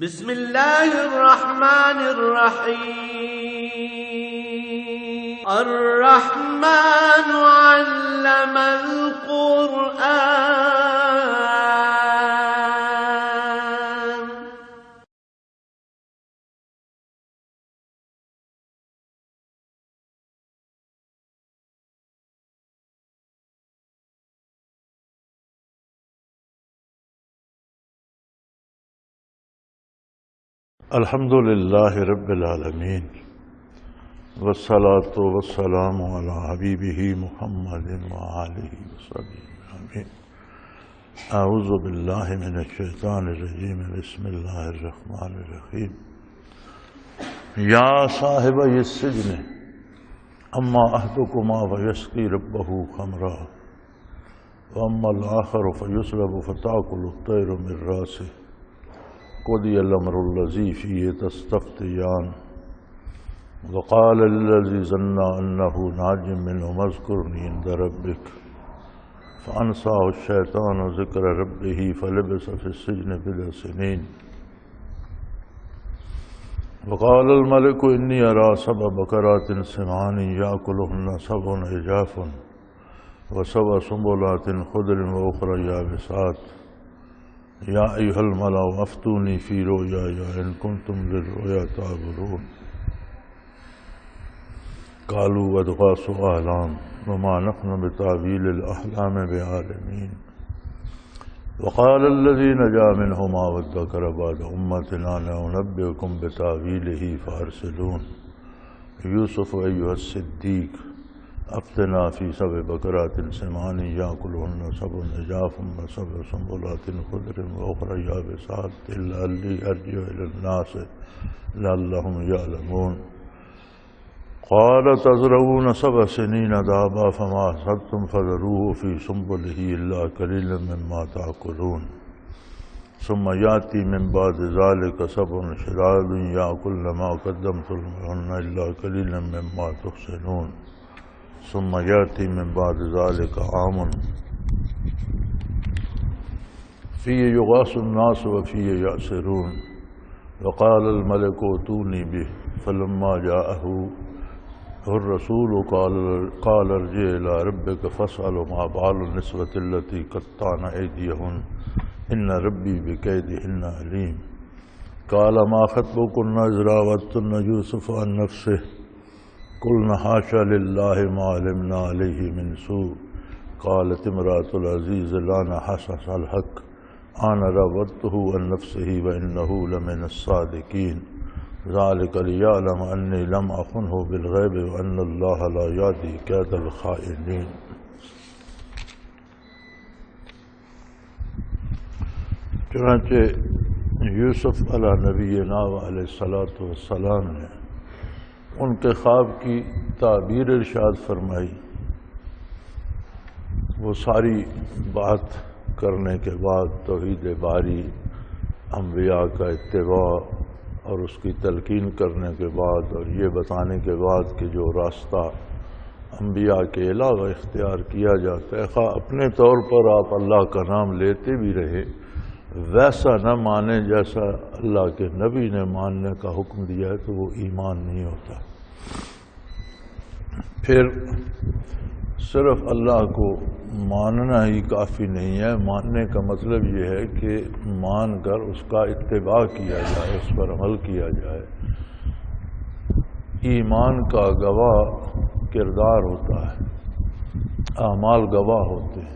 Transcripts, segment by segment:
بسم اللہ الرحمن الرحیم الرحمن علم القرآن الحمد للہ رب العالمین والصلاة والسلام علی حبیبہ محمد وآلہ وصحبہ آمین۔ اعوذ باللہ من الشیطان الرجیم، بسم اللہ الرحمن الرحیم۔ یا صاحبی السجن اما احدکما فیسقی ربہ خمرا واما الآخر فیسلب فتأکل الطیر من راسہ قضی الامر الذی فیہ تستفتیان وقال الذی ظن انہ ناج منہم اذکرنی عند ربک فانساہ الشیطان ذکر ربہ فلبث فی السجن بضع سنین وقال الملک انی اری سبع بقرات سمان یأکلہن سبع عجاف وسبع سنبلات خضر واخر یابسات یا ایھا الملأ افتونی فی رؤیای ان کنتم للرؤیا تعبرون قالوا اضغاث احلام وما نحن بتأویل الاحلام بعالمین وقال الذی نجا منہما وادکر بعد امة انا انبئکم بتأویلہ فارسلون یوسف ایھا الصدیق افتنا فی سبع بقرات سمان یأکلہن سبع عجاف وسبع سنبلات خضر واخر یابسات لعلی ارجع الی الناس لعلہم یعلمون قال تزرعون سبع سنین دابا فما حصدتم فذروه فی سنبلہ الا قلیلا مما تأکلون ثم یأتی من بعد ذلک سبع شداد یأکلن ما قدمتم لهن الا قلیلا مما تحصنون ثم یأتی من بعد ذلك عام فیہ یغاث الناس وفیہ یعصرون وقال الملک ائتونی بہ فلما جاءہ الرسول قال ارجع الى ربک فاسأل ما بال النسوة التي قطعن ایدیہن ان ربی بکیدہن علیم قال ما خطبکن اذ راودتن یوسف عن نفسہ قلنا حاشا للہ ما علمنا علیہ من سوء قالت امرأة العزیز لا نحسس الحق انا راودته عن نفسه وانه لمن الصادقین ذلك لیعلم انی لم اخنه بالغیب وان اللہ لا یہدی کید الخائنین۔ چنانچہ یوسف علیہ نبینا علیہ السلام نے ان کے خواب کی تعبیر ارشاد فرمائی۔ وہ ساری بات کرنے کے بعد توحید باری، انبیاء کا اتباع اور اس کی تلقین کرنے کے بعد اور یہ بتانے کے بعد کہ جو راستہ انبیاء کے علاوہ اختیار کیا جاتا ہے، خواہ اپنے طور پر آپ اللہ کا نام لیتے بھی رہے، ویسا نہ مانے جیسا اللہ کے نبی نے ماننے کا حکم دیا ہے تو وہ ایمان نہیں ہوتا۔ پھر صرف اللہ کو ماننا ہی کافی نہیں ہے، ماننے کا مطلب یہ ہے کہ مان کر اس کا اتباع کیا جائے، اس پر عمل کیا جائے۔ ایمان کا گواہ کردار ہوتا ہے، اعمال گواہ ہوتے ہیں،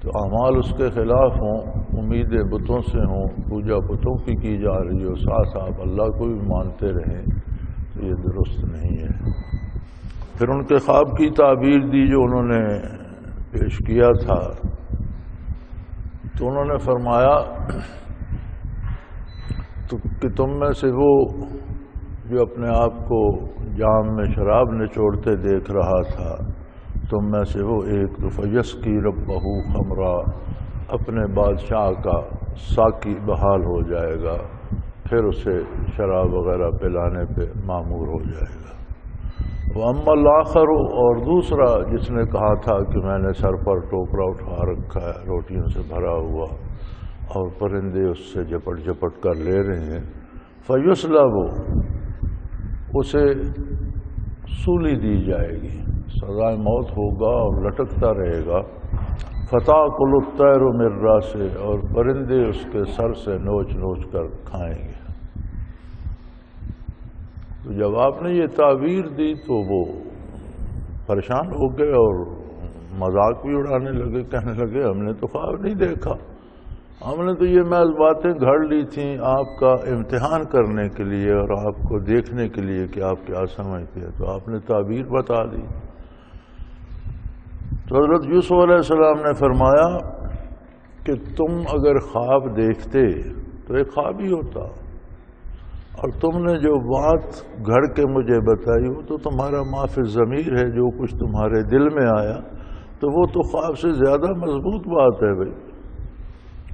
تو اعمال اس کے خلاف ہوں، امیدیں بتوں سے ہوں، پوجا بتوں کی جا رہی ہو، ساتھ آپ اللہ کو بھی مانتے رہیں تو یہ درست نہیں ہے۔ پھر ان کے خواب کی تعبیر دی جو انہوں نے پیش کیا تھا، تو انہوں نے فرمایا کہ تم میں سے وہ جو اپنے آپ کو جام میں شراب نچوڑتے دیکھ رہا تھا، تم میں سے وہ ایک تو فیسقی ربہ خمرا، اپنے بادشاہ کا ساقی بحال ہو جائے گا، پھر اسے شراب وغیرہ پلانے پہ مامور ہو جائے گا۔ وَأَمَّا الْآخَرُ، اور دوسرا جس نے کہا تھا کہ میں نے سر پر ٹوکرا اٹھا رکھا ہے روٹیوں سے بھرا ہوا، اور پرندے اس سے جپٹ جپٹ کر لے رہے ہیں، فیصلب، اسے سولی دی جائے گی، سزائے موت ہوگا اور لٹکتا رہے گا، فتاکل الطیر من راسہ، اور پرندے اس کے سر سے نوچ نوچ کر کھائیں گے۔ تو جب آپ نے یہ تعبیر دی تو وہ پریشان ہو گئے اور مذاق بھی اڑانے لگے، کہنے لگے ہم نے تو خواب نہیں دیکھا، ہم نے تو یہ محض باتیں گھڑ لی تھیں آپ کا امتحان کرنے کے لیے اور آپ کو دیکھنے کے لیے کہ آپ کیا سمجھتے ہیں، تو آپ نے تعبیر بتا دی۔ تو حضرت یوسف علیہ السلام نے فرمایا کہ تم اگر خواب دیکھتے تو ایک خواب ہی ہوتا، اور تم نے جو بات گھڑ کے مجھے بتائی وہ تو تمہارا ما فی الضمیر ہے، جو کچھ تمہارے دل میں آیا، تو وہ تو خواب سے زیادہ مضبوط بات ہے بھائی۔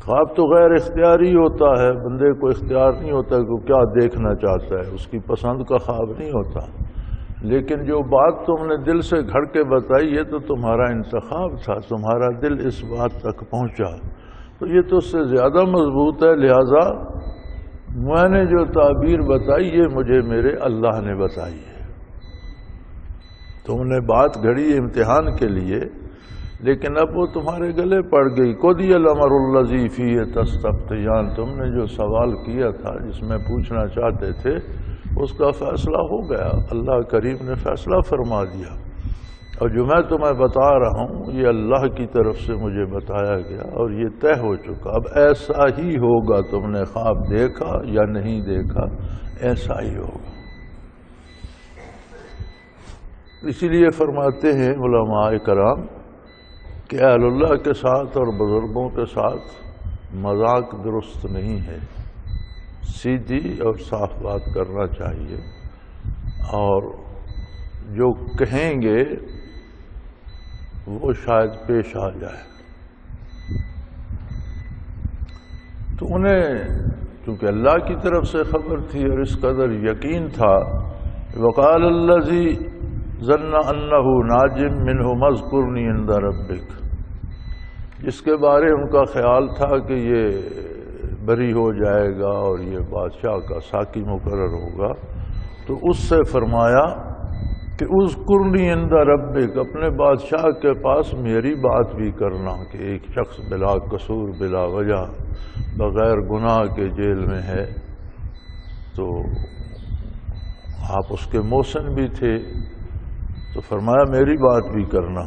خواب تو غیر اختیاری ہوتا ہے، بندے کو اختیار نہیں ہوتا کہ وہ کیا دیکھنا چاہتا ہے، اس کی پسند کا خواب نہیں ہوتا، لیکن جو بات تم نے دل سے گھڑ کے بتائی یہ تو تمہارا انتخاب تھا، تمہارا دل اس بات تک پہنچا، تو یہ تو اس سے زیادہ مضبوط ہے، لہذا میں نے جو تعبیر بتائی یہ مجھے میرے اللہ نے بتائی ہے۔ تم نے بات گھڑی امتحان کے لیے، لیکن اب وہ تمہارے گلے پڑ گئی۔ قضی الامر الذی فیہ تستفتیان، تم نے جو سوال کیا تھا، جس میں پوچھنا چاہتے تھے، اس کا فیصلہ ہو گیا، اللہ کریم نے فیصلہ فرما دیا، اور جو میں تمہیں بتا رہا ہوں یہ اللہ کی طرف سے مجھے بتایا گیا اور یہ طے ہو چکا، اب ایسا ہی ہوگا، تم نے خواب دیکھا یا نہیں دیکھا ایسا ہی ہوگا۔ اسی لیے فرماتے ہیں علماء کرام کہ اہل اللہ کے ساتھ اور بزرگوں کے ساتھ مذاق درست نہیں ہے، سیدھی اور صاف بات کرنا چاہیے، اور جو کہیں گے وہ شاید پیش آ جائے۔ تو انہیں چونکہ اللہ کی طرف سے خبر تھی اور اس قدر یقین تھا، وقال الذی ظن انہ ناج منہ اذکرنی عند ربک، جس کے بارے ان کا خیال تھا کہ یہ بری ہو جائے گا اور یہ بادشاہ کا ساقی مقرر ہوگا، تو اس سے فرمایا کہ اذکرنی عند ربک، اپنے بادشاہ کے پاس میری بات بھی کرنا، کہ ایک شخص بلا قصور بلا وجہ بغیر گناہ کے جیل میں ہے، تو آپ اس کے محسن بھی تھے، تو فرمایا میری بات بھی کرنا۔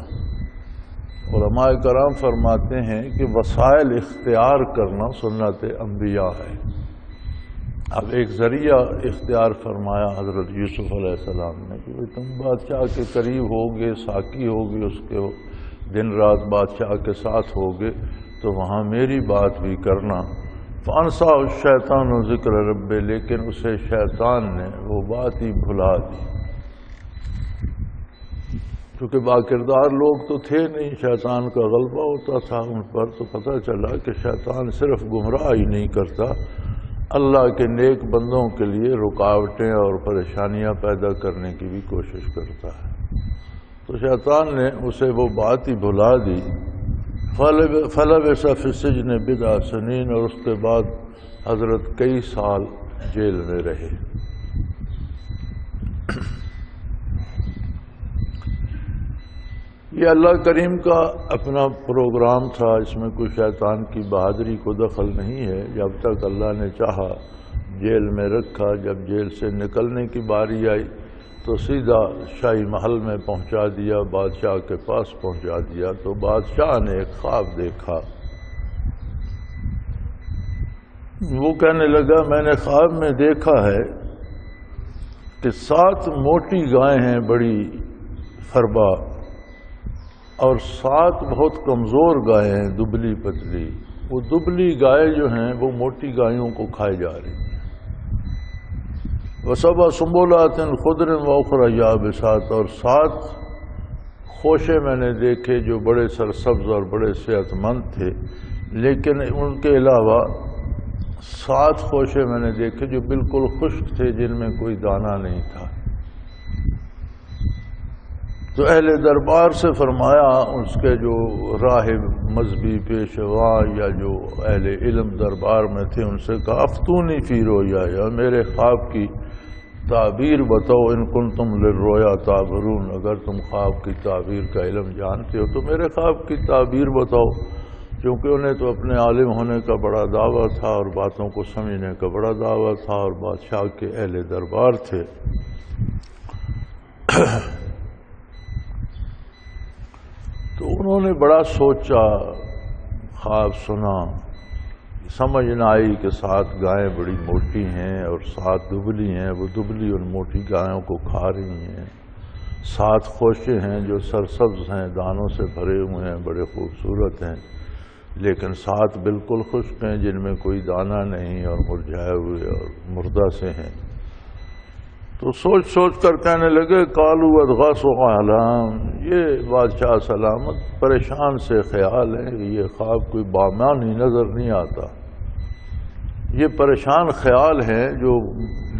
علماء کرام فرماتے ہیں کہ وسائل اختیار کرنا سنت انبیاء ہے۔ اب ایک ذریعہ اختیار فرمایا حضرت یوسف علیہ السلام نے کہ تم بادشاہ کے قریب ہوگے، ساقی ہوگے، اس کے دن رات بادشاہ کے ساتھ ہوگے، تو وہاں میری بات بھی کرنا۔ فانسا الشیطان ذکر رب، لیکن اسے شیطان نے وہ بات ہی بھلا دی، کیونکہ باکردار لوگ تو تھے نہیں، شیطان کا غلبہ ہوتا تھا ان پر، تو پتہ چلا کہ شیطان صرف گمراہ ہی نہیں کرتا، اللہ کے نیک بندوں کے لیے رکاوٹیں اور پریشانیاں پیدا کرنے کی بھی کوشش کرتا ہے۔ تو شیطان نے اسے وہ بات ہی بھلا دی۔ فلبث فی السجن بضع سنین، اور اس کے بعد حضرت کئی سال جیل میں رہے۔ یہ اللہ کریم کا اپنا پروگرام تھا، اس میں کوئی شیطان کی بہادری کو دخل نہیں ہے۔ جب تک اللہ نے چاہا جیل میں رکھا، جب جیل سے نکلنے کی باری آئی تو سیدھا شاہی محل میں پہنچا دیا، بادشاہ کے پاس پہنچا دیا۔ تو بادشاہ نے ایک خواب دیکھا، وہ کہنے لگا میں نے خواب میں دیکھا ہے کہ 7 موٹی گائیں ہیں بڑی فربا، اور 7 بہت کمزور گائیں ہیں دبلی پتلی، وہ دبلی گائے جو ہیں وہ موٹی گایوں کو کھائے جا رہی ہیں۔ وَسَبْعُ سُنبُلَاتٍ خُضْرٍ وَأُخَرَ يَابِسَاتٍ، اور 7 خوشے میں نے دیکھے جو بڑے سرسبز اور بڑے صحت مند تھے، لیکن ان کے علاوہ 7 خوشے میں نے دیکھے جو بالکل خشک تھے، جن میں کوئی دانہ نہیں تھا۔ تو اہل دربار سے فرمایا، اس کے جو راہب مذہبی پیشوا یا جو اہل علم دربار میں تھے ان سے کہا افتونی فی رویا، یا میرے خواب کی تعبیر بتاؤ، ان کنتم للرویا تعبرون، اگر تم خواب کی تعبیر کا علم جانتے ہو تو میرے خواب کی تعبیر بتاؤ، کیونکہ انہیں تو اپنے عالم ہونے کا بڑا دعویٰ تھا اور باتوں کو سمجھنے کا بڑا دعویٰ تھا، اور بادشاہ کے اہل دربار تھے۔ تو انہوں نے بڑا سوچا، خواب سنا، سمجھ نہ آئی کہ 7 گائیں بڑی موٹی ہیں اور 7 دبلی ہیں، وہ دبلی ان موٹی گایوں کو کھا رہی ہیں، 7 خوشے ہیں جو سرسبز ہیں، دانوں سے بھرے ہوئے ہیں، بڑے خوبصورت ہیں، لیکن 7 بالکل خشک ہیں جن میں کوئی دانہ نہیں اور مرجھائے ہوئے اور مردہ سے ہیں۔ تو سوچ سوچ کر کہنے لگے قالوا اضغاث احلام، یہ بادشاہ سلامت پریشان سے خیال ہے، یہ خواب کوئی بامعنی نظر نہیں آتا، یہ پریشان خیال ہیں جو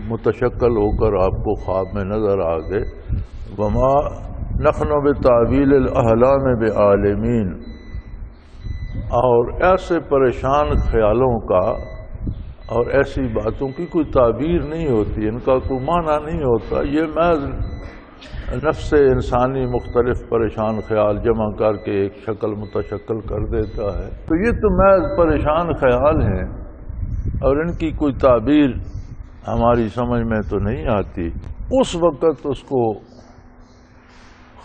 متشکل ہو کر آپ کو خواب میں نظر آ گئے۔ وما نحن بتعویل الاحلام بعالمین، اور ایسے پریشان خیالوں کا اور ایسی باتوں کی کوئی تعبیر نہیں ہوتی، ان کا کوئی معنی نہیں ہوتا، یہ محض نفس انسانی مختلف پریشان خیال جمع کر کے ایک شکل متشکل کر دیتا ہے، تو یہ تو محض پریشان خیال ہیں اور ان کی کوئی تعبیر ہماری سمجھ میں تو نہیں آتی۔ اس وقت اس کو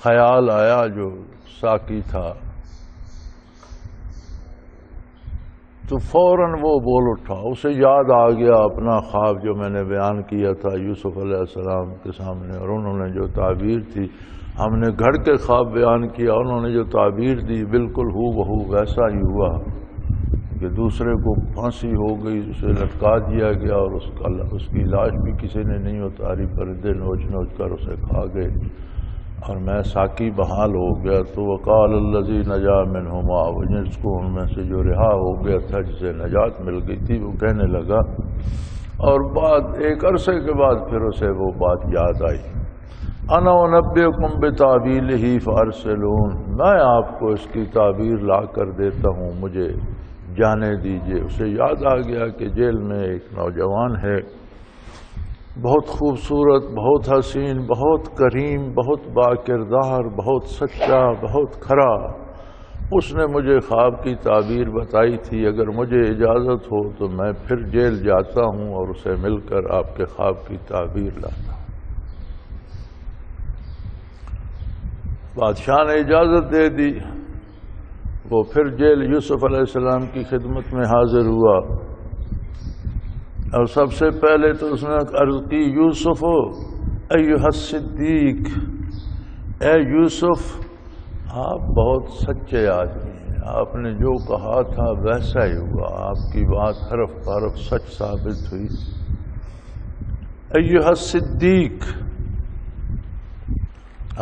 خیال آیا جو ساقی تھا، تو فوراً وہ بول اٹھا، اسے یاد آ گیا اپنا خواب جو میں نے بیان کیا تھا یوسف علیہ السلام کے سامنے، اور انہوں نے جو تعبیر تھی، ہم نے گھڑ کے خواب بیان کیا، انہوں نے جو تعبیر دی بالکل ہو بہو ویسا ہی ہوا کہ دوسرے کو پھانسی ہو گئی، اسے لٹکا دیا گیا اور اس کی لاش بھی کسی نے نہیں اتاری، پرندے نوچ نوچ کر اسے کھا گئے، اور میں ساقی بحال ہو گیا۔ تو وقال الذی نجا منہما، جس کو ان میں سے جو رہا ہو گیا تھا، جسے نجات مل گئی تھی، وہ کہنے لگا، اور بعد ایک عرصے کے بعد پھر اسے وہ بات یاد آئی، انا انبئکم بتعویلہ فارسلون، میں آپ کو اس کی تعبیر لا کر دیتا ہوں، مجھے جانے دیجیے۔ اسے یاد آ گیا کہ جیل میں ایک نوجوان ہے، بہت خوبصورت، بہت حسین، بہت کریم، بہت باکردار، بہت سچا، بہت کھرا، اس نے مجھے خواب کی تعبیر بتائی تھی، اگر مجھے اجازت ہو تو میں پھر جیل جاتا ہوں اور اسے مل کر آپ کے خواب کی تعبیر لاتا ہوں۔ بادشاہ نے اجازت دے دی، وہ پھر جیل یوسف علیہ السلام کی خدمت میں حاضر ہوا، اور سب سے پہلے تو اس نے عرض کی، یوسف ایھا الصدیق، اے یوسف آپ بہت سچے آدمی ہیں، آپ نے جو کہا تھا ویسا ہی ہوا، آپ کی بات حرف بحرف سچ ثابت ہوئی۔ ایھا الصدیق،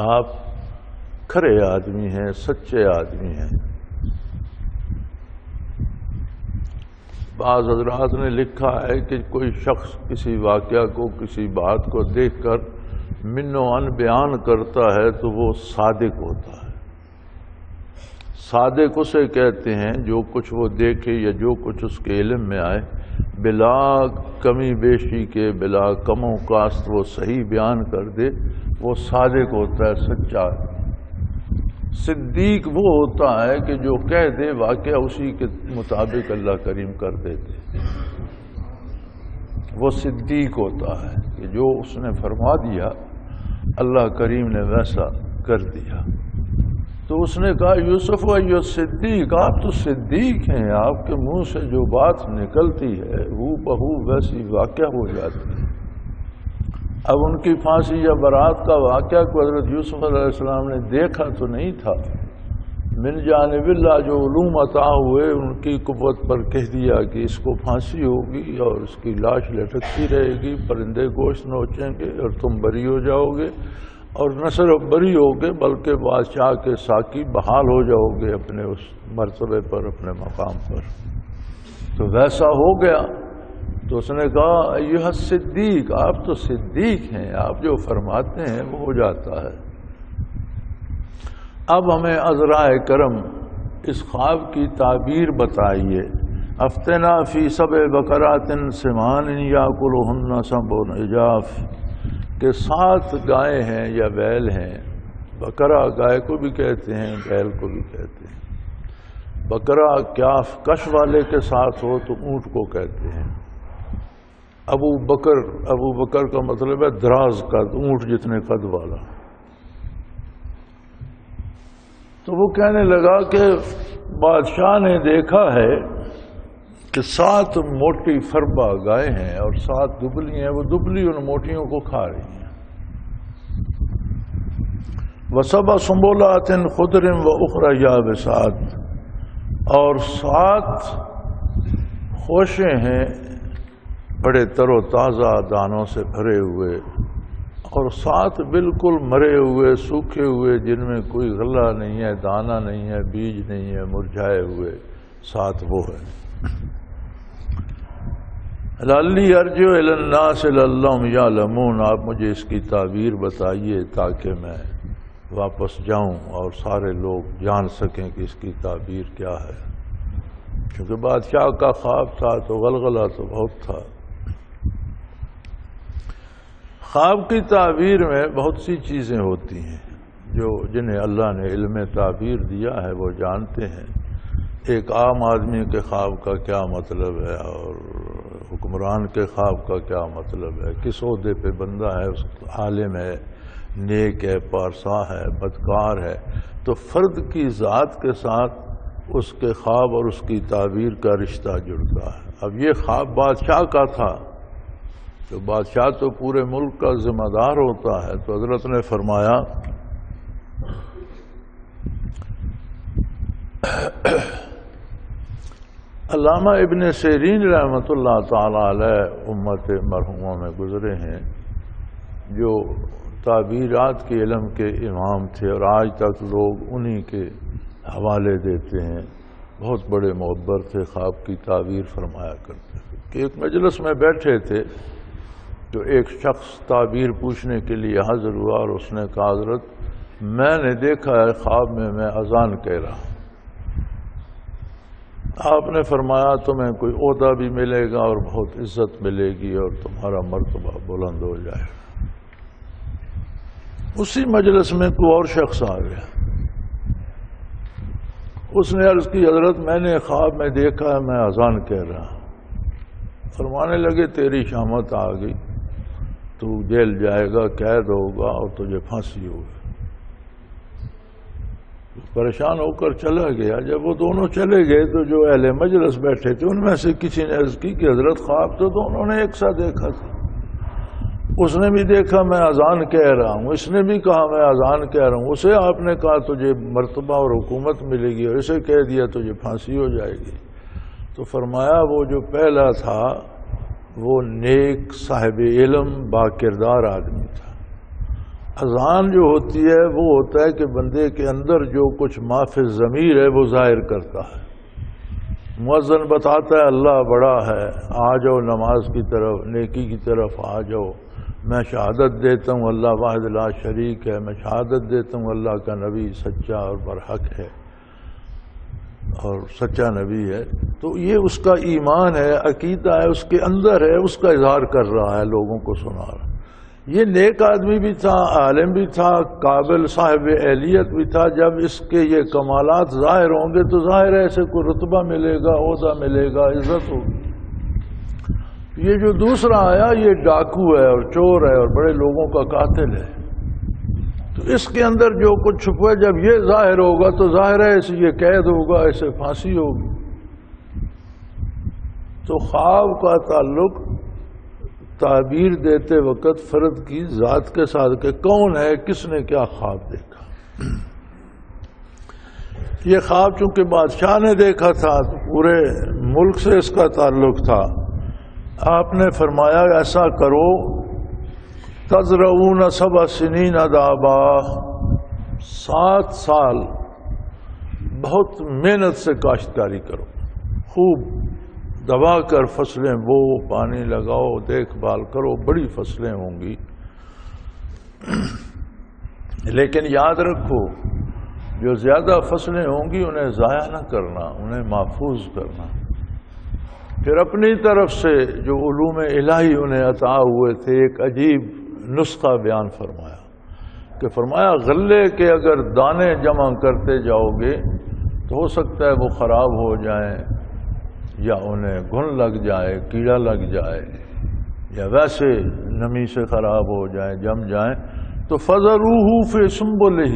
آپ کھرے آدمی ہیں، سچے آدمی ہیں۔ بعض حضرات نے لکھا ہے کہ کوئی شخص کسی واقعہ کو، کسی بات کو دیکھ کر من و عن بیان کرتا ہے تو وہ صادق ہوتا ہے۔ صادق اسے کہتے ہیں جو کچھ وہ دیکھے یا جو کچھ اس کے علم میں آئے، بلا کمی بیشی کے، بلا کم و کاست وہ صحیح بیان کر دے، وہ صادق ہوتا ہے، سچا ہے۔ صدیق وہ ہوتا ہے کہ جو کہہ دے واقعہ اسی کے مطابق اللہ کریم کر دیتے، وہ صدیق ہوتا ہے کہ جو اس نے فرما دیا اللہ کریم نے ویسا کر دیا۔ تو اس نے کہا یوسف ایھا صدیق، آپ تو صدیق ہیں، آپ کے منہ سے جو بات نکلتی ہے وہ بہو ویسی واقعہ ہو جاتی ہے۔ اب ان کی پھانسی یا برات کا واقعہ کو حضرت یوسف علیہ السلام نے دیکھا تو نہیں تھا، من جانب اللہ جو علوم عطا ہوئے ان کی قوت پر کہہ دیا کہ اس کو پھانسی ہوگی اور اس کی لاش لٹکتی رہے گی، پرندے گوشت نوچیں گے اور تم بری ہو جاؤ گے، اور نہ صرف بری ہوگے بلکہ بادشاہ کے ساقی بحال ہو جاؤ گے اپنے اس مرتبے پر، اپنے مقام پر۔ تو ویسا ہو گیا۔ تو اس نے کہا ایھا صدیق، آپ تو صدیق ہیں، آپ جو فرماتے ہیں وہ ہو جاتا ہے۔ اب ہمیں عذرائے کرم اس خواب کی تعبیر بتائیے. افتنا فی سبع بقرات سمان یاکلہن سبع عجاف، کہ 7 گائے ہیں یا بیل ہیں. بقرہ گائے کو بھی کہتے ہیں، بیل کو بھی کہتے ہیں. بقرہ کیاف کش والے کے ساتھ ہو تو اونٹ کو کہتے ہیں. ابو بکر کا مطلب ہے دراز قد، اونٹ جتنے قد والا. تو وہ کہنے لگا کہ بادشاہ نے دیکھا ہے کہ 7 موٹی فربا گائے ہیں اور 7 دبلی ہیں، وہ دبلی ان موٹیوں کو کھا رہی ہیں. وَسَبْعُ سُنبُلَاتٍ خُضْرٍ وَأُخْرَىٰ يَابِسَاتٍ، اور 7 خوشے ہیں بڑے تر و تازہ دانوں سے بھرے ہوئے، اور 7 بالکل مرے ہوئے سوکھے ہوئے جن میں کوئی غلہ نہیں ہے، دانہ نہیں ہے، بیج نہیں ہے، مرجھائے ہوئے 7 وہ ہیں. لعلی ارجع الی الناس لعلہم یعلمون، آپ مجھے اس کی تعبیر بتائیے تاکہ میں واپس جاؤں اور سارے لوگ جان سکیں کہ اس کی تعبیر کیا ہے. کیونکہ بادشاہ کا خواب تھا تو غلغلہ تو بہت تھا. خواب کی تعبیر میں بہت سی چیزیں ہوتی ہیں جنہیں اللہ نے علم تعبیر دیا ہے وہ جانتے ہیں. ایک عام آدمی کے خواب کا کیا مطلب ہے اور حکمران کے خواب کا کیا مطلب ہے، کس عہدے پہ بندہ ہے، اس عالم ہے، نیک ہے، پارسا ہے، بدکار ہے. تو فرد کی ذات کے ساتھ اس کے خواب اور اس کی تعبیر کا رشتہ جڑتا ہے. اب یہ خواب بادشاہ کا تھا تو بادشاہ تو پورے ملک کا ذمہ دار ہوتا ہے. تو حضرت نے فرمایا علامہ ابن سیرین رحمۃ اللہ تعالی علیہ امت مرحومہ میں گزرے ہیں، جو تعبیرات کے علم کے امام تھے اور آج تک لوگ انہی کے حوالے دیتے ہیں. بہت بڑے معبر تھے، خواب کی تعبیر فرمایا کرتے تھے. کہ ایک مجلس میں بیٹھے تھے تو ایک شخص تعبیر پوچھنے کے لیے حاضر ہوا اور اس نے کہا حضرت میں نے دیکھا ہے خواب میں اذان کہہ رہا ہوں. آپ نے فرمایا تمہیں کوئی عہدہ بھی ملے گا اور بہت عزت ملے گی اور تمہارا مرتبہ بلند ہو جائے گا. اسی مجلس میں کوئی اور شخص آ گیا. اس نے عرض کی حضرت میں نے خواب میں دیکھا ہے میں اذان کہہ رہا ہوں. فرمانے لگے تیری شامت آ گئی، تو جیل جائے گا، قید ہوگا اور تجھے پھانسی ہوگی. پریشان ہو کر چلا گیا. جب وہ دونوں چلے گئے تو جو اہل مجلس بیٹھے تھے ان میں سے کسی نے عرض کی کہ حضرت خواب تو دونوں نے ایک ساتھ دیکھا تھا. اس نے بھی دیکھا میں اذان کہہ رہا ہوں، اس نے بھی کہا میں اذان کہہ رہا ہوں. اسے آپ نے کہا تجھے مرتبہ اور حکومت ملے گی اور اسے کہہ دیا تجھے پھانسی ہو جائے گی. تو فرمایا وہ جو پہلا تھا وہ نیک صاحب علم با کردار آدمی تھا. اذان جو ہوتی ہے وہ ہوتا ہے کہ بندے کے اندر جو کچھ ما فی الضمیر ہے وہ ظاہر کرتا ہے. مؤذن بتاتا ہے اللہ بڑا ہے، آ جاؤ نماز کی طرف، نیکی کی طرف آ جاؤ. میں شہادت دیتا ہوں اللہ واحد لا شریک ہے، میں شہادت دیتا ہوں اللہ کا نبی سچا اور برحق ہے اور سچا نبی ہے. تو یہ اس کا ایمان ہے، عقیدہ ہے، اس کے اندر ہے، اس کا اظہار کر رہا ہے، لوگوں کو سنا رہا. یہ نیک آدمی بھی تھا، عالم بھی تھا، قابل صاحب اہلیت بھی تھا. جب اس کے یہ کمالات ظاہر ہوں گے تو ظاہر ہے اسے کوئی رتبہ ملے گا، عہدہ ملے گا، عزت ہوگی. یہ جو دوسرا آیا یہ ڈاکو ہے اور چور ہے اور بڑے لوگوں کا قاتل ہے. تو اس کے اندر جو کچھ چھپا ہے جب یہ ظاہر ہوگا تو ظاہر ہے اسے یہ قید ہوگا، اسے پھانسی ہوگی. تو خواب کا تعلق تعبیر دیتے وقت فرد کی ذات کے ساتھ کہ کون ہے، کس نے کیا خواب دیکھا. یہ خواب چونکہ بادشاہ نے دیکھا تھا تو پورے ملک سے اس کا تعلق تھا. آپ نے فرمایا ایسا کرو تزرعون 7 سنین دابا، 7 سال بہت محنت سے کاشتکاری کرو، خوب دبا کر فصلیں بو، پانی لگاؤ، دیکھ بھال کرو، بڑی فصلیں ہوں گی. لیکن یاد رکھو جو زیادہ فصلیں ہوں گی انہیں ضائع نہ کرنا، انہیں محفوظ کرنا۔ پھر اپنی طرف سے جو علوم الہی انہیں عطا ہوئے تھے ایک عجیب نسخہ بیان فرمایا کہ فرمایا غلے کے اگر دانے جمع کرتے جاؤ گے تو ہو سکتا ہے وہ خراب ہو جائیں، یا انہیں گھن لگ جائے، کیڑا لگ جائے، یا ویسے نمی سے خراب ہو جائیں، جم جائیں، تو فَذَرُوهُ فِي سُنبُلِهِ،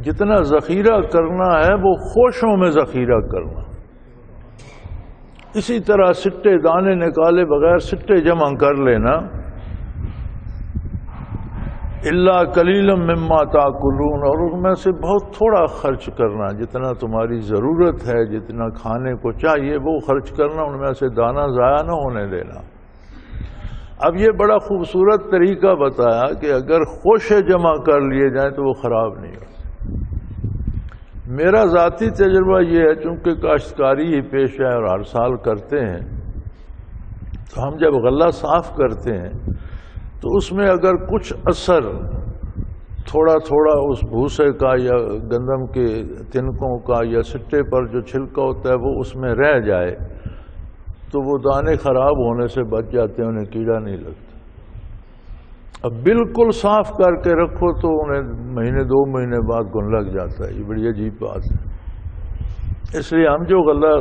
جتنا ذخیرہ کرنا ہے وہ خوشوں میں ذخیرہ کرنا۔ اسی طرح سٹے دانے نکالے بغیر سٹے جمع کر لینا۔ اِلَّا قَلِيلًا مِّمَّا تَأْكُلُونَ، اور ان میں سے بہت تھوڑا خرچ کرنا، جتنا تمہاری ضرورت ہے، جتنا کھانے کو چاہیے وہ خرچ کرنا، ان میں سے دانہ ضائع نہ ہونے دینا۔ اب یہ بڑا خوبصورت طریقہ بتایا کہ اگر خوشے جمع کر لیے جائیں تو وہ خراب نہیں ہوتے۔ میرا ذاتی تجربہ یہ ہے، چونکہ کاشتکاری ہی پیش ہے اور ہر سال کرتے ہیں، تو ہم جب غلہ صاف کرتے ہیں تو اس میں اگر کچھ اثر تھوڑا تھوڑا اس بھوسے کا یا گندم کے تنکوں کا یا سٹے پر جو چھلکا ہوتا ہے وہ اس میں رہ جائے تو وہ دانے خراب ہونے سے بچ جاتے ہیں، انہیں کیڑا نہیں لگتا۔ اب بالکل صاف کر کے رکھو تو انہیں مہینے 2 مہینے بعد گن لگ جاتا ہے، یہ بڑی عجیب بات ہے۔ اس لیے ہم جو غلہ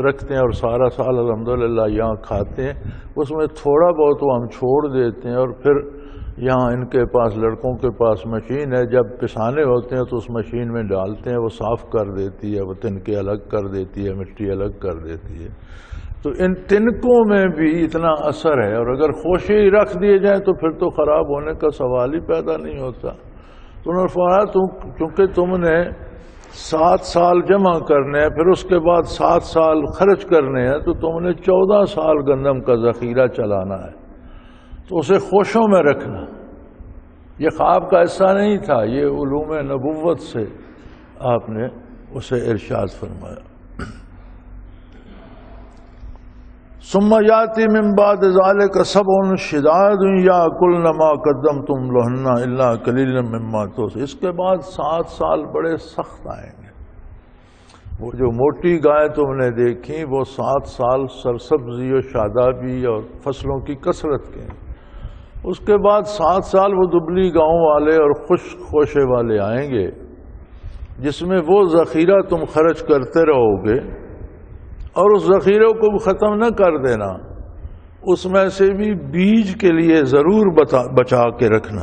رکھتے ہیں اور سارا سال الحمدللہ یہاں کھاتے ہیں، اس میں تھوڑا بہت وہ ہم چھوڑ دیتے ہیں، اور پھر یہاں ان کے پاس لڑکوں کے پاس مشین ہے، جب پسانے ہوتے ہیں تو اس مشین میں ڈالتے ہیں، وہ صاف کر دیتی ہے، وہ تنکے الگ کر دیتی ہے، مٹی الگ کر دیتی ہے۔ تو ان تنکوں میں بھی اتنا اثر ہے، اور اگر خوشے ہی رکھ دیے جائیں تو پھر تو خراب ہونے کا سوال ہی پیدا نہیں ہوتا۔ تو انہوں نے فرمایا چونکہ تم نے 7 سال جمع کرنے ہیں، پھر اس کے بعد 7 سال خرچ کرنے ہیں، تو تم نے 14 سال گندم کا ذخیرہ چلانا ہے، تو اسے خوشوں میں رکھنا۔ یہ خواب کا حصہ نہیں تھا، یہ علوم نبوت سے آپ نے اسے ارشاد فرمایا۔ ثم یاتی من بعد ذلک سبع شداد یاکلن ما قدمتم لہن الا قلیلا مما تحصنون، اس کے بعد 7 سال بڑے سخت آئیں گے۔ وہ جو موٹی گائے تم نے دیکھی وہ 7 سال سرسبزی و شادابی اور فصلوں کی کثرت کے ہیں، اس کے بعد 7 سال وہ دبلی گاؤں والے اور خشک خوشے والے آئیں گے، جس میں وہ ذخیرہ تم خرچ کرتے رہو گے، اور اس ذخیرے کو بھی ختم نہ کر دینا، اس میں سے بھی بیج کے لیے ضرور بچا کے رکھنا۔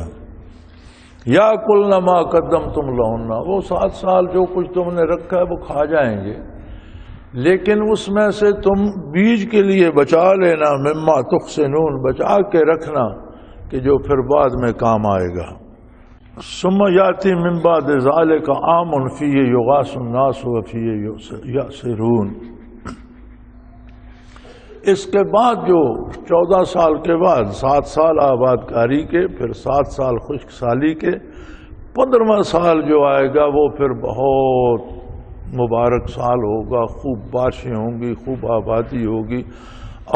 یا کلنا ما قدمتم لہن، وہ 7 سال جو کچھ تم نے رکھا ہے وہ کھا جائیں گے، لیکن اس میں سے تم بیج کے لیے بچا لینا، مما تحصنون، بچا کے رکھنا کہ جو پھر بعد میں کام آئے گا۔ ثم یاتی من بعد ذلک عام فیہ یغاث الناس وفیہ یعصرون، اس کے بعد جو 14 سال کے بعد 7 سال آباد کاری کے، پھر 7 سال خشک سالی کے، 15واں سال جو آئے گا وہ پھر بہت مبارک سال ہوگا، خوب بارشیں ہوں گی، خوب آبادی ہوگی،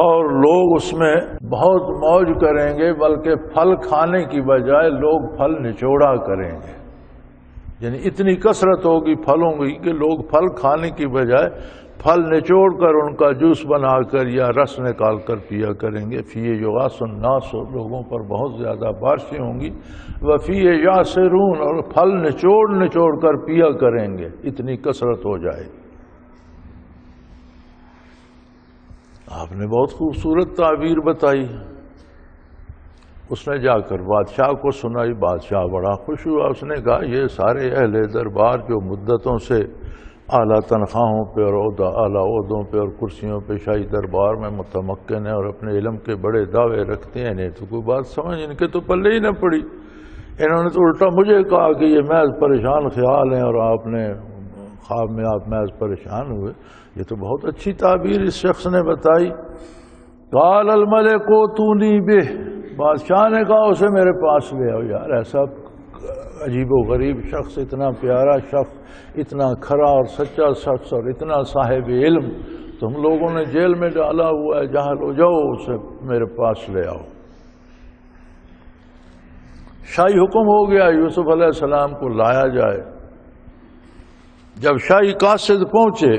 اور لوگ اس میں بہت موج کریں گے، بلکہ پھل کھانے کی بجائے لوگ پھل نچوڑا کریں گے، یعنی اتنی کثرت ہوگی پھلوں کی کہ لوگ پھل کھانے کی بجائے پھل نچوڑ کر ان کا جوس بنا کر یا رس نکال کر پیا کریں گے۔ فیہ یغاث الناس، لوگوں پر بہت زیادہ بارشیں ہوں گی، وفیہ یعصرون، اور پھل نچوڑ کر پیا کریں گے، اتنی کثرت ہو جائے۔ آپ نے بہت خوبصورت تعبیر بتائی، اس نے جا کر بادشاہ کو سنائی، بادشاہ بڑا خوش ہوا، اس نے کہا یہ سارے اہل دربار جو مدتوں سے اعلیٰ تنخواہوں پہ اور اعلیٰ عہدوں پہ اور کرسیوں پہ شاہی دربار میں متمکن ہیں اور اپنے علم کے بڑے دعوے رکھتے ہیں، انہیں تو کوئی بات سمجھ ان کے تو پلے ہی نہ پڑی، انہوں نے تو الٹا مجھے کہا کہ یہ محض پریشان خیال ہیں، اور آپ نے خواب میں آپ محض پریشان ہوئے۔ یہ تو بہت اچھی تعبیر اس شخص نے بتائی۔ قال الملک اوتونی بہ، بادشاہ نے کہا اسے میرے پاس لے آؤ۔ یار ایسا عجیب و غریب شخص، اتنا پیارا شخص، اتنا کھرا اور سچا شخص اور اتنا صاحب علم تم لوگوں نے جیل میں ڈالا ہوا ہے، جاہل ہو جاؤ، اسے میرے پاس لے آؤ۔ شاہی حکم ہو گیا یوسف علیہ السلام کو لایا جائے۔ جب شاہی قاصد پہنچے،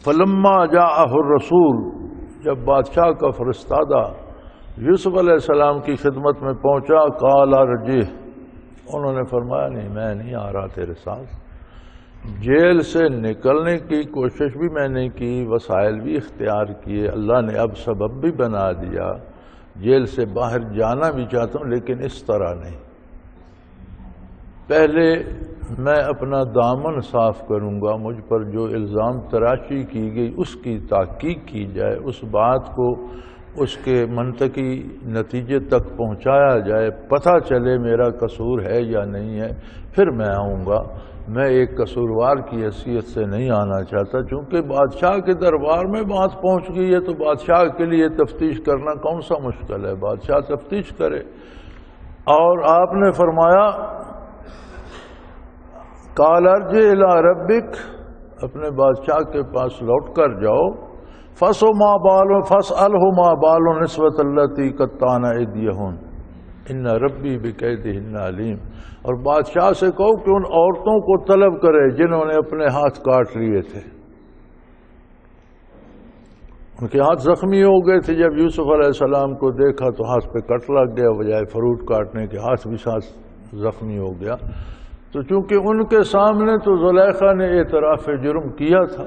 فلما جاءہ الرسول، جب بادشاہ کا فرستادہ یوسف علیہ السلام کی خدمت میں پہنچا، قال ارجع، انہوں نے فرمایا نہیں میں نہیں آ رہا تیرے ساتھ۔ جیل سے نکلنے کی کوشش بھی میں نے کی، وسائل بھی اختیار کیے، اللہ نے اب سبب بھی بنا دیا، جیل سے باہر جانا بھی چاہتا ہوں لیکن اس طرح نہیں۔ پہلے میں اپنا دامن صاف کروں گا، مجھ پر جو الزام تراشی کی گئی اس کی تحقیق کی جائے، اس بات کو اس کے منطقی نتیجے تک پہنچایا جائے، پتہ چلے میرا قصور ہے یا نہیں ہے، پھر میں آؤں گا۔ میں ایک قصوروار کی حیثیت سے نہیں آنا چاہتا، چونکہ بادشاہ کے دربار میں بات پہنچ گئی ہے تو بادشاہ کے لیے تفتیش کرنا کون سا مشکل ہے، بادشاہ تفتیش کرے۔ اور آپ نے فرمایا قال ارجع الی ربک، اپنے بادشاہ کے پاس لوٹ کر جاؤ، فاسألہ ما بال النسوة اللتی قطعن ایدیہن ان ربی بکیدہن علیم، اور بادشاہ سے کہو کہ ان عورتوں کو طلب کرے جنہوں نے اپنے ہاتھ کاٹ لیے تھے۔ ان کے ہاتھ زخمی ہو گئے تھے، جب یوسف علیہ السلام کو دیکھا تو ہاتھ پہ کٹ لگ گیا، بجائے فروٹ کاٹنے کے ہاتھ بھی ساتھ زخمی ہو گیا۔ تو چونکہ ان کے سامنے تو زلیخا نے اعتراف جرم کیا تھا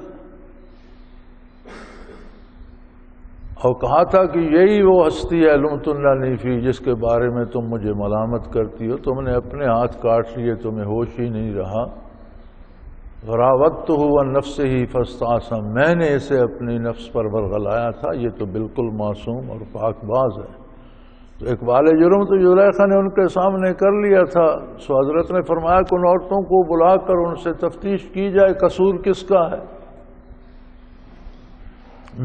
اور کہا تھا کہ یہی وہ ہستی ہے لمتننی فی، جس کے بارے میں تم مجھے ملامت کرتی ہو، تم نے اپنے ہاتھ کاٹ لیے، تمہیں ہوش ہی نہیں رہا۔ راودتہ عن نفسہ فاستعصم، میں نے اسے اپنی نفس پر ورغلایا تھا، یہ تو بالکل معصوم اور پاک باز ہے۔ تو اقبال جرم تو زلیخا نے ان کے سامنے کر لیا تھا، سو حضرت نے فرمایا کہ ان عورتوں کو بلا کر ان سے تفتیش کی جائے قصور کس کا ہے۔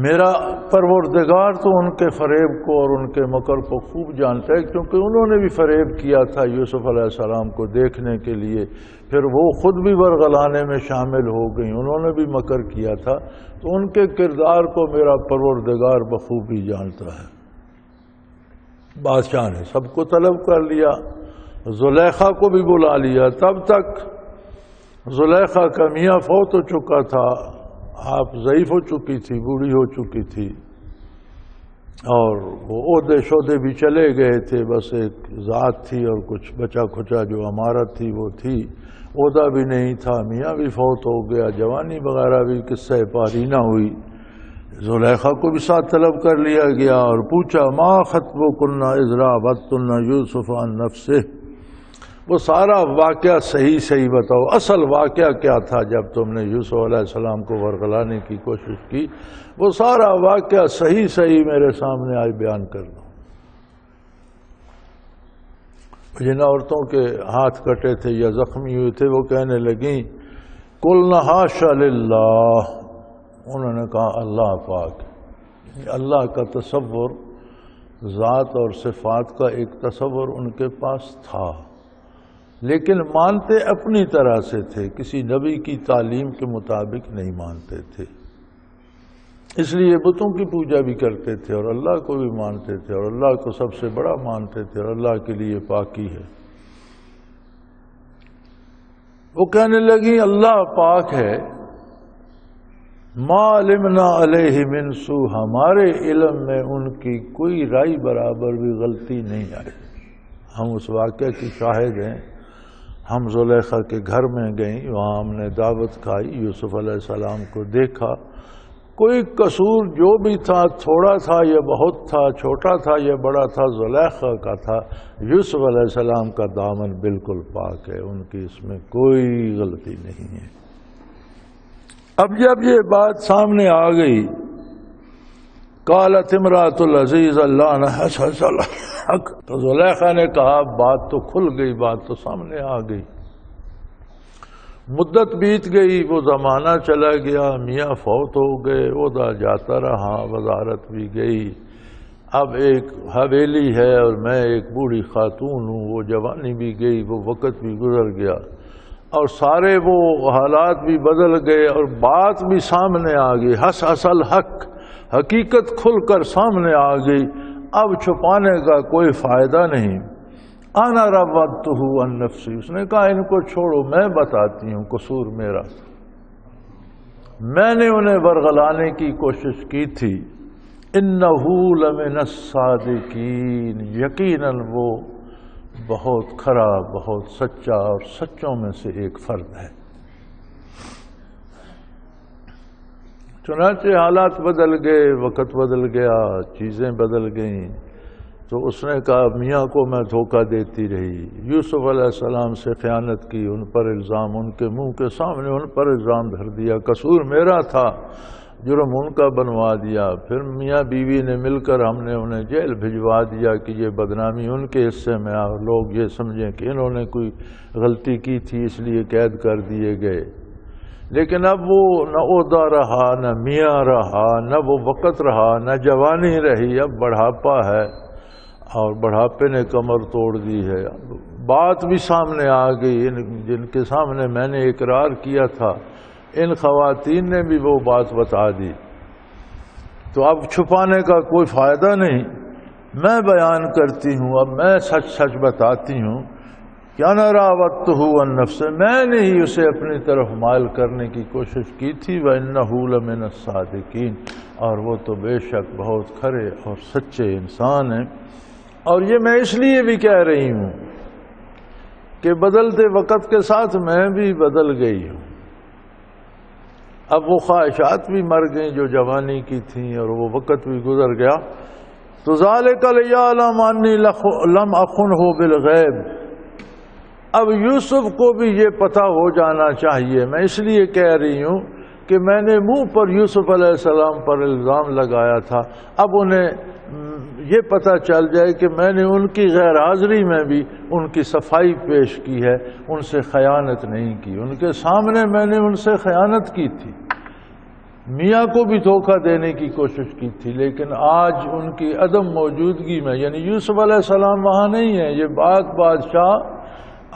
میرا پروردگار تو ان کے فریب کو اور ان کے مکر کو خوب جانتا ہے، کیونکہ انہوں نے بھی فریب کیا تھا یوسف علیہ السلام کو دیکھنے کے لیے، پھر وہ خود بھی ورغلانے میں شامل ہو گئیں، انہوں نے بھی مکر کیا تھا، تو ان کے کردار کو میرا پروردگار بخوبی جانتا ہے۔ بادشاہ نے سب کو طلب کر لیا، زلیخا کو بھی بلا لیا۔ تب تک زلیخا کا میاں فوت ہو چکا تھا، آپ ضعیف ہو چکی تھی، بوڑھی ہو چکی تھی، اور وہ عہدے شہدے بھی چلے گئے تھے، بس ایک ذات تھی اور کچھ بچا کھچا جو عمارت تھی وہ تھی، عہدہ بھی نہیں تھا، میاں بھی فوت ہو گیا، جوانی وغیرہ بھی قصہ پاری نہ ہوئی۔ زلیخا کو بھی ساتھ طلب کر لیا گیا اور پوچھا ما خطبکن اذ راودتن یوسف عن نفسہ، وہ سارا واقعہ صحیح بتاؤ، اصل واقعہ کیا تھا جب تم نے یوسف علیہ السلام کو ورغلانے کی کوشش کی، وہ سارا واقعہ صحیح میرے سامنے آج بیان کر دو۔ جن عورتوں کے ہاتھ کٹے تھے یا زخمی ہوئے تھے وہ کہنے لگیں قلنا حاشا للہ، انہوں نے کہا اللہ پاک، اللہ کا تصور، ذات اور صفات کا ایک تصور ان کے پاس تھا، لیکن مانتے اپنی طرح سے تھے، کسی نبی کی تعلیم کے مطابق نہیں مانتے تھے، اس لیے بتوں کی پوجا بھی کرتے تھے اور اللہ کو بھی مانتے تھے اور اللہ کو سب سے بڑا مانتے تھے اور اللہ کے لیے پاکی ہے۔ وہ کہنے لگی اللہ پاک ہے، ما علمنا علیہ من سوء، ہمارے علم میں ان کی کوئی رائی برابر بھی غلطی نہیں آئی، ہم اس واقعے کی شاہد ہیں، ہم زلیخا کے گھر میں گئیں، وہاں ہم نے دعوت کھائی، یوسف علیہ السلام کو دیکھا، کوئی قصور جو بھی تھا، تھوڑا تھا یا بہت تھا، چھوٹا تھا یا بڑا تھا، زلیخا کا تھا، یوسف علیہ السلام کا دامن بالکل پاک ہے، ان کی اس میں کوئی غلطی نہیں ہے۔ اب جب یہ بات سامنے آ گئی، قالت امرأۃ العزیز اللعن حسس الحق، تو زلیخا نے کہا بات تو کھل گئی، بات تو سامنے آ گئی، مدت بیت گئی، وہ زمانہ چلا گیا، میاں فوت ہو گئے، عہدہ جاتا رہا، وزارت بھی گئی، اب ایک حویلی ہے اور میں ایک بوڑھی خاتون ہوں، وہ جوانی بھی گئی، وہ وقت بھی گزر گیا اور سارے وہ حالات بھی بدل گئے اور بات بھی سامنے آ گئی، حسس الحق، حقیقت کھل کر سامنے آ گئی، اب چھپانے کا کوئی فائدہ نہیں، انا راودتہ عن نفسی، اس نے کہا ان کو چھوڑو، میں بتاتی ہوں قصور میرا، میں نے انہیں ورغلانے کی کوشش کی تھی، انہ لمن الصادقین، یقیناً وہ بہت کھرا، بہت سچا اور سچوں میں سے ایک فرد ہے۔ چنانچہ حالات بدل گئے، وقت بدل گیا، چیزیں بدل گئیں، تو اس نے کہا میاں کو میں دھوکہ دیتی رہی، یوسف علیہ السلام سے خیانت کی، ان پر الزام، ان کے منہ کے سامنے ان پر الزام دھر دیا، قصور میرا تھا، جرم ان کا بنوا دیا، پھر میاں بیوی نے مل کر ہم نے انہیں جیل بھجوا دیا کہ یہ بدنامی ان کے حصے میں، اور لوگ یہ سمجھیں کہ انہوں نے کوئی غلطی کی تھی اس لیے قید کر دیے گئے۔ لیکن اب وہ نہ عہدہ رہا، نہ میاں رہا، نہ وہ وقت رہا، نہ جوانی رہی، اب بڑھاپا ہے، اور بڑھاپے نے کمر توڑ دی ہے۔ بات بھی سامنے آ گئی، جن کے سامنے میں نے اقرار کیا تھا ان خواتین نے بھی وہ بات بتا دی، تو اب چھپانے کا کوئی فائدہ نہیں، میں بیان کرتی ہوں، اب میں سچ سچ بتاتی ہوں کہ انا راودتہ عن نفسہ، میں نے ہی اسے اپنی طرف مائل کرنے کی کوشش کی تھی، وانہ لمن الصادقین، اور وہ تو بے شک بہت کھرے اور سچے انسان ہیں۔ اور یہ میں اس لیے بھی کہہ رہی ہوں کہ بدلتے وقت کے ساتھ میں بھی بدل گئی ہوں، اب وہ خواہشات بھی مر گئیں جو جوانی کی تھیں، اور وہ وقت بھی گزر گیا۔ تو ذالک لیعلم انی لم اخنہ بالغیب، اب یوسف کو بھی یہ پتہ ہو جانا چاہیے، میں اس لیے کہہ رہی ہوں کہ میں نے منہ پر یوسف علیہ السلام پر الزام لگایا تھا، اب انہیں یہ پتہ چل جائے کہ میں نے ان کی غیر حاضری میں بھی ان کی صفائی پیش کی ہے، ان سے خیانت نہیں کی، ان کے سامنے میں نے ان سے خیانت کی تھی، میاں کو بھی دھوکہ دینے کی کوشش کی تھی، لیکن آج ان کی عدم موجودگی میں، یعنی یوسف علیہ السلام وہاں نہیں ہے، یہ بات بادشاہ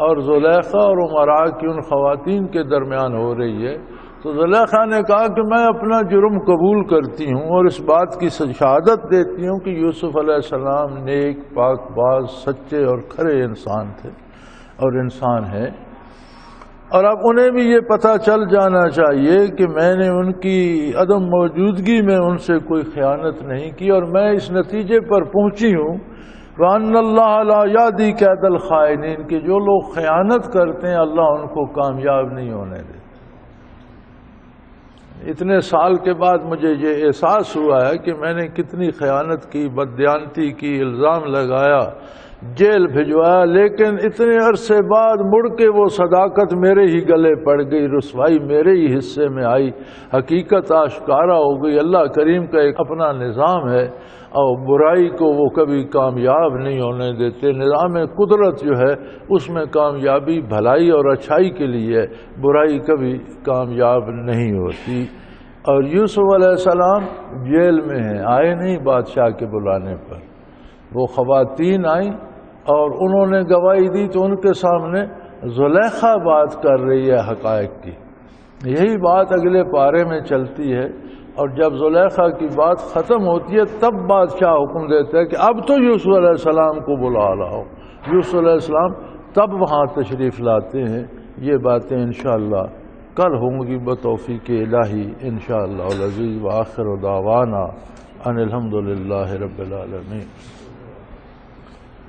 اور زلیخا اور امراء کی ان خواتین کے درمیان ہو رہی ہے۔ تو زلیخا نے کہا کہ میں اپنا جرم قبول کرتی ہوں اور اس بات کی شہادت دیتی ہوں کہ یوسف علیہ السلام نیک، پاک باز، سچے اور کھرے انسان تھے اور انسان ہے، اور اب انہیں بھی یہ پتہ چل جانا چاہیے کہ میں نے ان کی عدم موجودگی میں ان سے کوئی خیانت نہیں کی، اور میں اس نتیجے پر پہنچی ہوں وَأَنَّ اللَّهَ لَا يَهْدِي كَيْدَ الْخَائِنِينَ، کہ جو لوگ خیانت کرتے ہیں اللہ ان کو کامیاب نہیں ہونے دیتے۔ اتنے سال کے بعد مجھے یہ احساس ہوا ہے کہ میں نے کتنی خیانت کی، بددیانتی کی، الزام لگایا، جیل بھجوایا، لیکن اتنے عرصے بعد مڑ کے وہ صداقت میرے ہی گلے پڑ گئی، رسوائی میرے ہی حصے میں آئی، حقیقت آشکارا ہو گئی۔ اللہ کریم کا ایک اپنا نظام ہے، اور برائی کو وہ کبھی کامیاب نہیں ہونے دیتے۔ نظام قدرت جو ہے اس میں کامیابی بھلائی اور اچھائی کے لیے، برائی کبھی کامیاب نہیں ہوتی۔ اور یوسف علیہ السلام جیل میں ہیں، آئے نہیں بادشاہ کے بلانے پر، وہ خواتین آئیں اور انہوں نے گواہی دی تو ان کے سامنے زلیخا بات کر رہی ہے حقائق کی، یہی بات اگلے پارے میں چلتی ہے، اور جب زلیخا کی بات ختم ہوتی ہے تب بادشاہ حکم دیتا ہے کہ اب تو یوسف علیہ السلام کو بلا لاؤ۔ یوسف علیہ السلام تب وہاں تشریف لاتے ہیں۔ یہ باتیں انشاءاللہ کل ہوں گی بتوفیق الہی انشاءاللہ العزیز، وآخر دعوانا ان الحمدللہ رب العالمین۔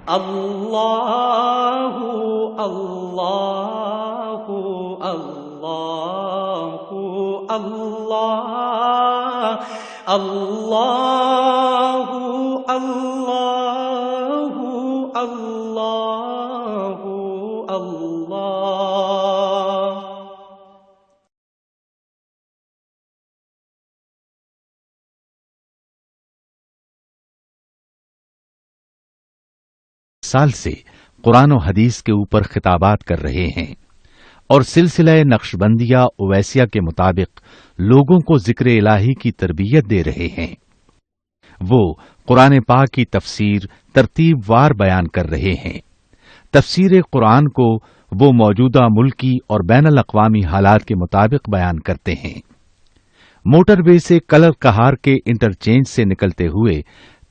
اللہ اللہ اللہ اللہ اللہ اللہ اللہ اللہ۔ سال سے قرآن و حدیث کے اوپر خطابات کر رہے ہیں اور سلسلہ نقشبندیہ اویسیہ کے مطابق لوگوں کو ذکر الہی کی تربیت دے رہے ہیں۔ وہ قرآن پاک کی تفسیر ترتیب وار بیان کر رہے ہیں۔ تفسیر قرآن کو وہ موجودہ ملکی اور بین الاقوامی حالات کے مطابق بیان کرتے ہیں۔ موٹر وے سے کلر کہار کے انٹرچینج سے نکلتے ہوئے